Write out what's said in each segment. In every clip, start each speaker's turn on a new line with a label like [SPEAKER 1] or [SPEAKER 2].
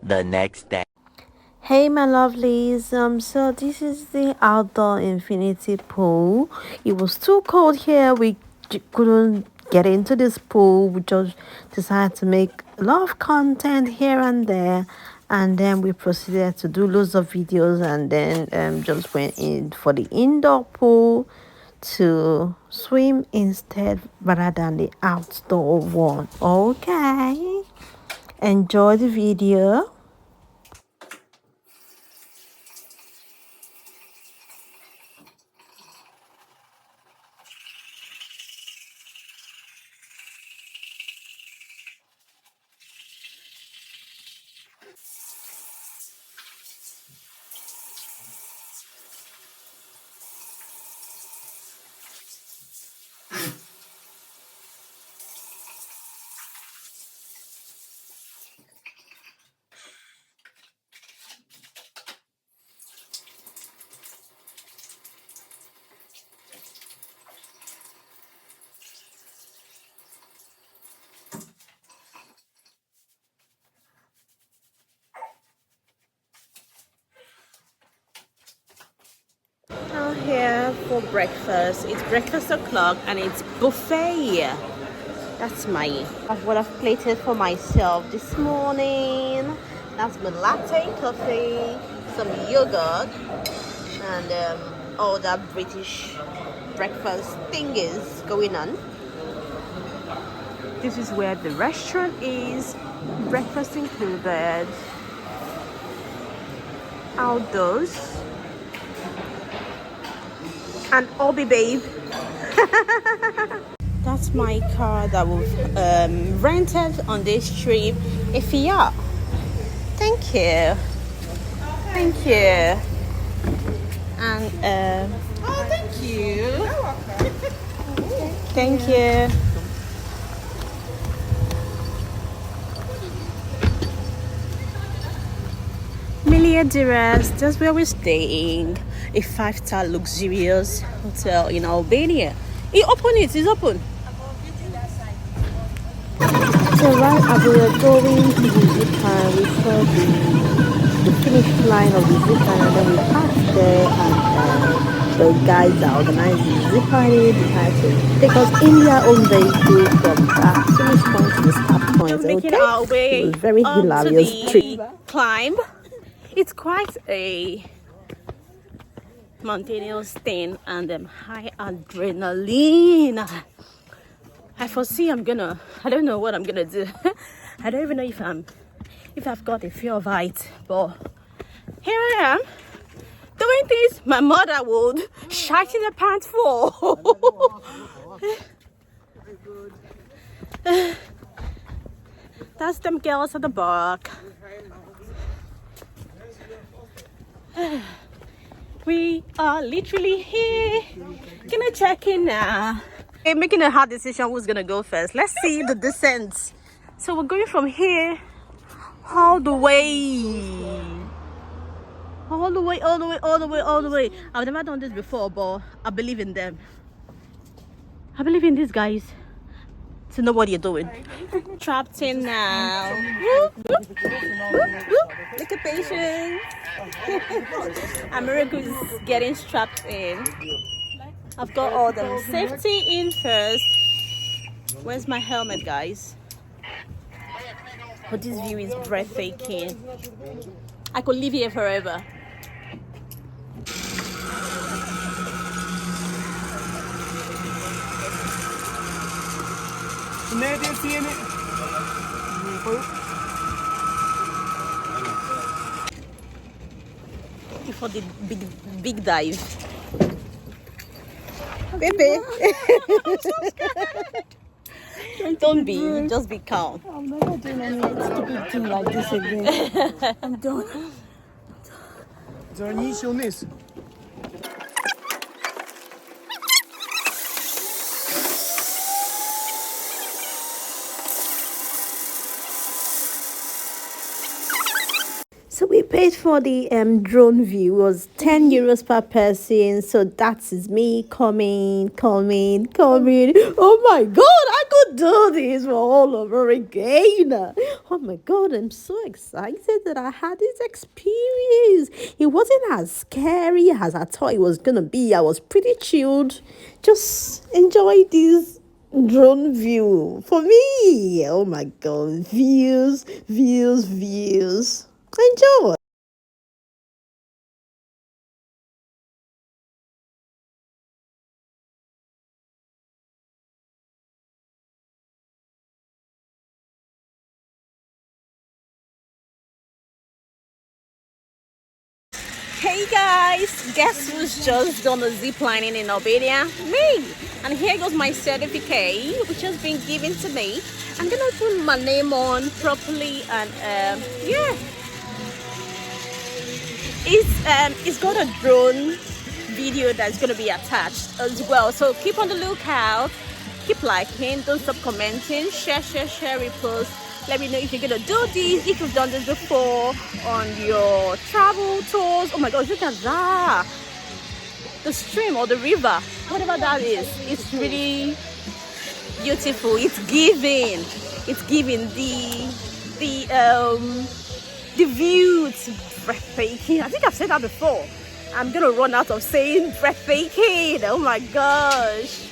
[SPEAKER 1] the next day.
[SPEAKER 2] Hey my lovelies, so this is the outdoor infinity pool. It was too cold here. We couldn't get into this pool. We just decided to make a lot of content here and there, and then we proceeded to do loads of videos, and then just went in for the indoor pool to swim instead rather than the outdoor one. Okay, enjoy the video. Now here for breakfast. It's breakfast o'clock and it's buffet. That's what I've plated for myself this morning. That's my latte coffee, some yogurt, and all that British breakfast thing is going on. This is where the restaurant is. Breakfast included. Outdoors. And Obi babe. That's my car that we've rented on this trip. If you are, thank you, thank you, and
[SPEAKER 3] Oh, thank you.
[SPEAKER 2] thank you. Durres, that's where we're staying. A 5-star luxurious hotel in Albania. It's open. So right as we were going to the zip line, we saw the finish line of the zip line, and then we passed there, and the guys that organized the zip line decided to take us in their own vehicle from that finish point to the start point.
[SPEAKER 3] Just making
[SPEAKER 2] Okay,
[SPEAKER 3] our way
[SPEAKER 2] it was very
[SPEAKER 3] up to
[SPEAKER 2] hilarious trip.
[SPEAKER 3] the climb. It's quite a mountainous thing and high adrenaline. I foresee I don't know what I'm gonna do. I don't even know if I've got a fear of height, but here I am doing things my mother would shite in the pants for. That's them girls at the back. We are literally here. Gonna check in now. Okay, making a hard decision who's gonna go first. Let's see the descent. So we're going from here all the way. All the way. I've never done this before, but I believe in them. I believe in these guys to know what you're doing. Trapped in now. Look at patience. America's getting strapped in. I've got all the safety in first. Where's my helmet, guys? But this view is breathtaking. I could live here forever. For the big dive. Baby. Don't be, just be calm.
[SPEAKER 4] I'm never doing any stupid thing like this again. I'm done.
[SPEAKER 5] Zornishi unis.
[SPEAKER 2] So we paid for the drone view was 10 euros per person. So that is me coming. Oh my god, I could do this all over again. Oh my god, I'm so excited that I had this experience. It wasn't as scary as I thought it was gonna be. I was pretty chilled. Just enjoy this drone view for me. Oh my god, views. Enjoy.
[SPEAKER 3] Hey guys, guess who's just done the zip lining in Albania? Me! And here goes my certificate, which has been given to me. I'm gonna put my name on properly and yeah. It's got a drone video that's gonna be attached as well. So keep on the lookout, keep liking, don't stop commenting, share, repost. Let me know if you're gonna do this, if you've done this before on your travel tours. Oh my gosh, look at that! The stream or the river, whatever that is, it's really beautiful. It's giving. It's giving the view. It's breathtaking. I think I've said that before. I'm gonna run out of saying breathtaking. Oh my gosh.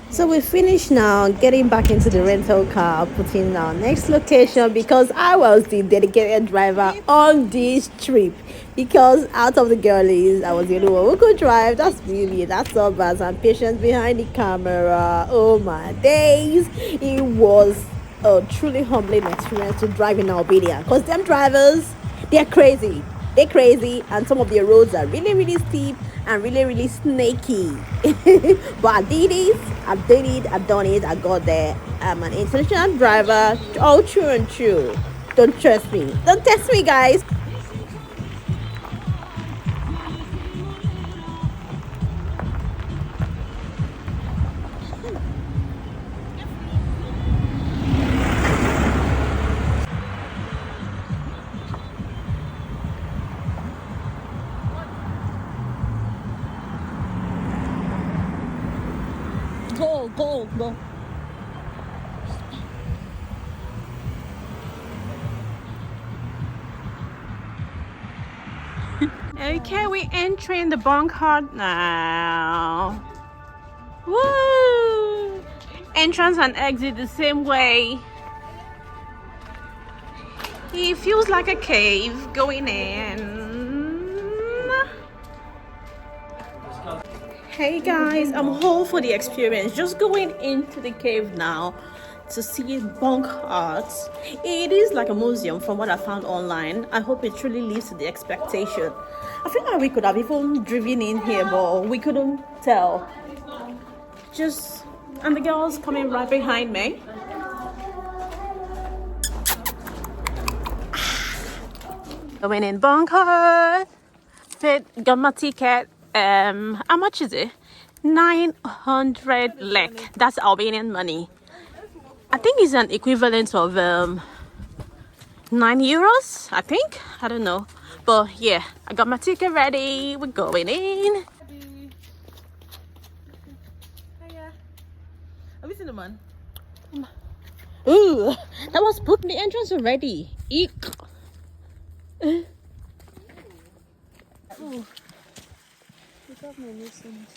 [SPEAKER 2] So we finished now, getting back into the rental car, putting our next location because I was the dedicated driver on this trip. Because out of the girlies, I was the only one who could drive. That's really, that's all bad. And patience behind the camera. Oh my days. It was a truly humbling experience to drive in Albania. Because them drivers, they're crazy. They're crazy, and some of their roads are really steep and really snaky. But I did it. I've done it. I got there. I'm an international driver. All true and true. Don't trust me. Don't test me, guys.
[SPEAKER 3] Go. Okay, we're entering the bunker now. Woo! Entrance and exit the same way. It feels like a cave going in. Hey guys, I'm all for the experience. Just going into the cave now to see bunk arts. It is like a museum from what I found online. I hope it truly lives to the expectation. I feel like we could have even driven in here, but we couldn't tell. And the girls coming right behind me. Going in bunker. Got my ticket. How much is it? 900 lek. That's Albanian money. I think it's an equivalent of 9 euros. I think. I don't know. But yeah, I got my ticket ready. We're going in.
[SPEAKER 4] Have you seen the man?
[SPEAKER 3] Ooh, that was booked the entrance already. Eek.
[SPEAKER 4] Oh. Without my lessons.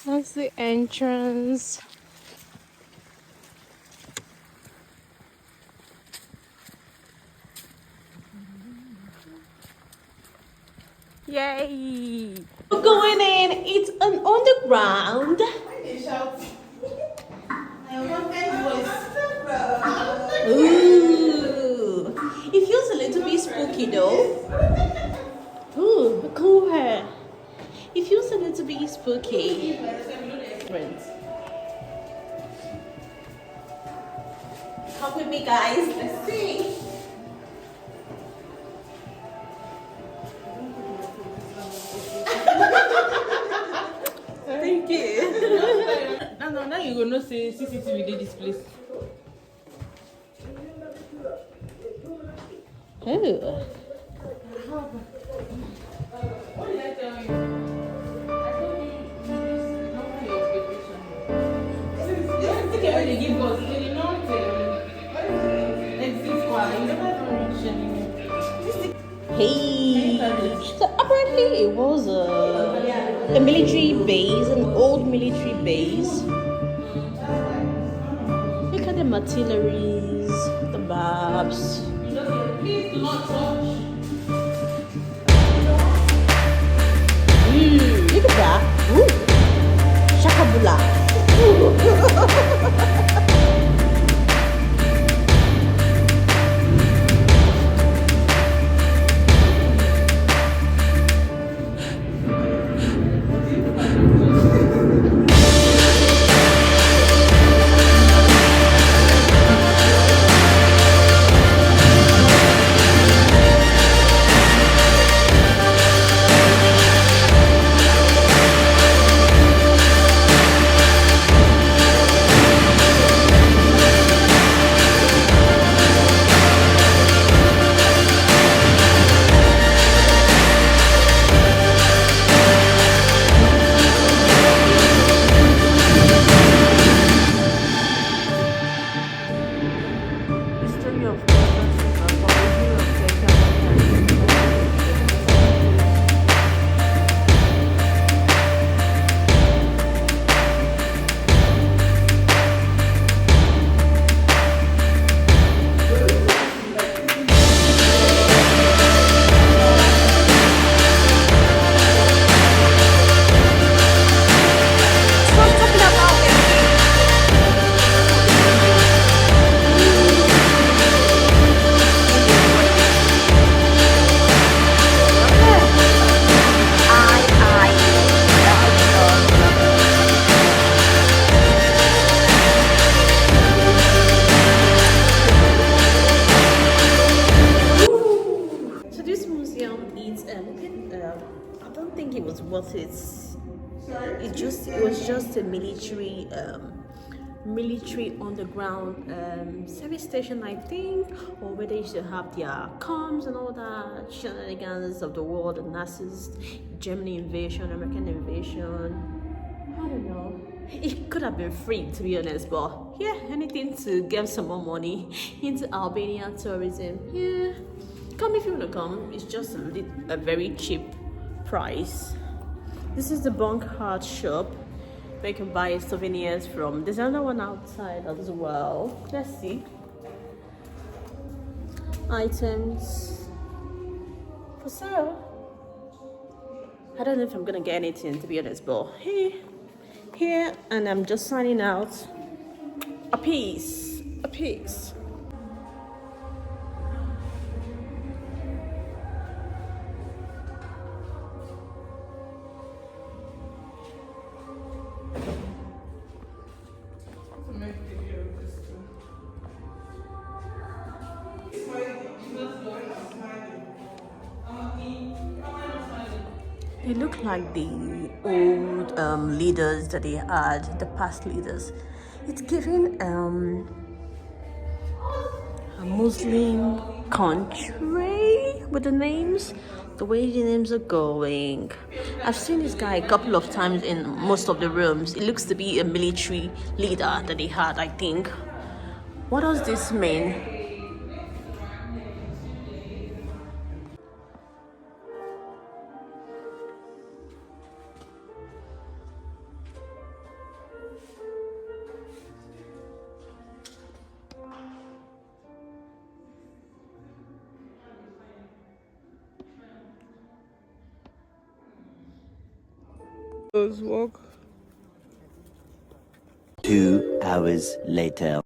[SPEAKER 3] That's the entrance. Yay! We're going in. It's an underground. Ooh, it feels a little bit spooky though. Ooh, cool hair. It feels a little bit spooky. Friends, come with me, guys. Let's see. Thank you.
[SPEAKER 4] Now you gonna say CCTV did this place.
[SPEAKER 3] Oh. Hey, so apparently it was a military base, an old military base. Look at the artilleries, the barbs. Look at that. Ooh, shakabula. So this museum is I don't think it was worth it. It was just a military underground service station, I think, or where they used to have their comms and all that shenanigans of the world, the Nazis, Germany invasion, American invasion. I don't know. It could have been free, to be honest, but yeah, anything to get some more money into Albania tourism. Yeah, come if you want to come. It's just a very cheap price. This is the bunk hard shop where you can buy souvenirs from. There's another one outside as well. Let's see. Items for sale. I don't know if I'm gonna get anything, to be honest, but hey, here, and I'm just signing out. A piece, a piece. They look like the old leaders that they had, the past leaders. It's giving a Muslim country with the names, the way the names are going. I've seen this guy a couple of times in most of the rooms. It looks to be a military leader that they had, I think. What does this mean?
[SPEAKER 4] Walk.
[SPEAKER 1] 2 hours later.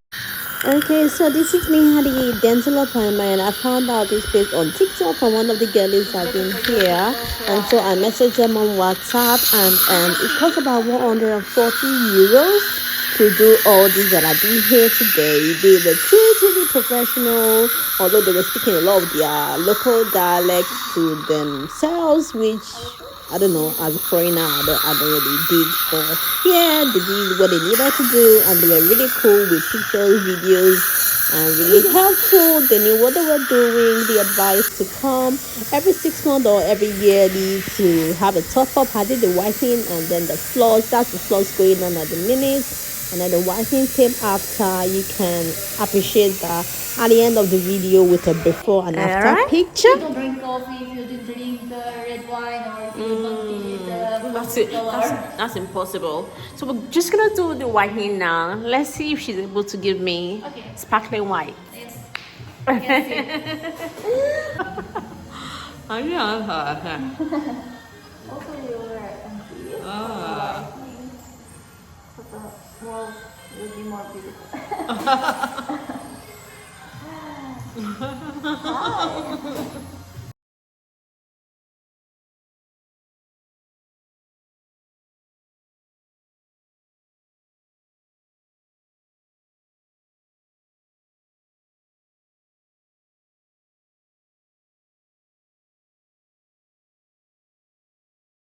[SPEAKER 2] Okay, so this is me having a dental appointment. I found out this place on TikTok from one of the girlies I've been here, and so I messaged them on WhatsApp, and it cost about 140 euros to do all this that I did here today. They were truly professional, although they were speaking a lot of their local dialects to themselves, which
[SPEAKER 3] I don't know, as a foreigner, I don't really dig, but yeah, they did what they needed to do, and they were really cool with pictures, videos, and really helpful. They knew what they were doing, the advice to come every 6 months or every yearly to have a top up. I did the whitening and then the floors. That's the floors going on at the minute, and then the whitening came after. You can appreciate that at the end of the video with a before and after picture.
[SPEAKER 4] You don't drink coffee if you didn't drink red wine, or if you don't eat
[SPEAKER 3] That's it. That's impossible. So we're just gonna do the whitening now. Let's see if she's able to give me sparkling white.
[SPEAKER 4] Yes.
[SPEAKER 3] Oh yeah.
[SPEAKER 4] Also, your auntie. Well, would be more beautiful. Hi.